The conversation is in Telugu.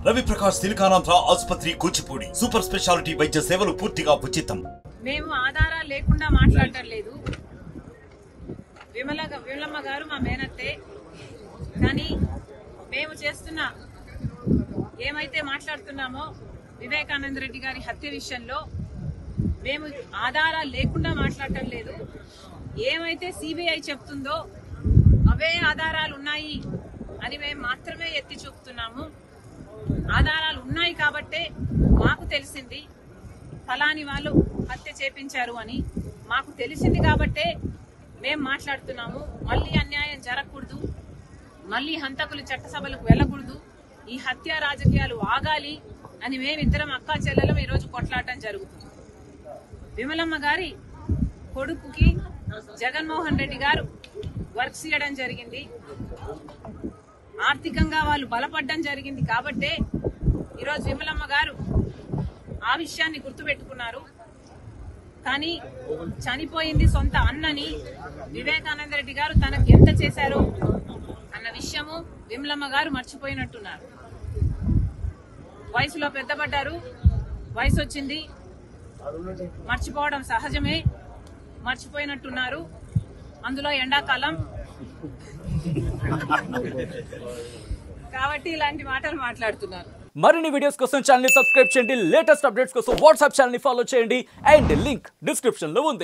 రవి ప్రకాష్ సిలికానాంధ్ర ఆసుపత్రి కూచిపూడి సూపర్ స్పెషాలిటీ వైద్య సేవలు పూర్తిగా ఉచితం. మేము ఆధారాలు లేకుండా మాట్లాడటం లేదు. విమలమ్మ గారు మా మేనత్తే. కానీ మేము చేస్తున్న ఏమైతే మాట్లాడుతున్నామో వివేకానంద రెడ్డి గారి హత్య విషయంలో మేము ఆధారాలు లేకుండా మాట్లాడటం లేదు. ఏమైతే సిబిఐ చెప్తుందో అవే ఆధారాలు ఉన్నాయి అని మేము మాత్రమే ఎత్తి చూపుతున్నాము. ఆధారాలు ఉన్నాయి కాబట్టే మాకు తెలిసింది ఫలాని వాళ్ళు హత్య చేపించారు అని మాకు తెలిసింది కాబట్టే మేము మాట్లాడుతున్నాము. మళ్ళీ అన్యాయం జరగకూడదు, మళ్ళీ హంతకులు చట్టసభలకు వెళ్ళకూడదు, ఈ హత్య రాజకీయాలు ఆగాలి అని మేమిద్దరం అక్కా చెల్లెలం ఈరోజు కొట్లాడటం జరుగుతుంది. విమలమ్మ గారి కొడుకుకి జగన్మోహన్ రెడ్డి గారు వర్క్స్ ఇవ్వడం జరిగింది, ఆర్థికంగా వాళ్ళు బలపడడం జరిగింది కాబట్టే ఈరోజు విమలమ్మ గారు ఆ విషయాన్ని గుర్తుపెట్టుకున్నారు. కానీ చనిపోయింది సొంత అన్నని వివేకానంద రెడ్డి గారు తనకు ఎంత చేశారో అన్న విషయము విమలమ్మ గారు మర్చిపోయినట్టున్నారు. వయసులో పెద్దపడ్డారు, వయసు వచ్చింది, మర్చిపోవడం సహజమే, మర్చిపోయినట్టున్నారు. అందులో ఎండాకాలం కాబట్టి ఇలాంటి మాటలు మాట్లాడుతున్నారు. మరిన్ని వీడియోస్ కోసం ఛానల్ ని సబ్స్క్రైబ్ చేయండి, లేటెస్ట్ అప్డేట్స్ కోసం వాట్సాప్ ఛానల్ ని ఫాలో చేయండి అండ్ లింక్ డిస్క్రిప్షన్ లో ఉంది.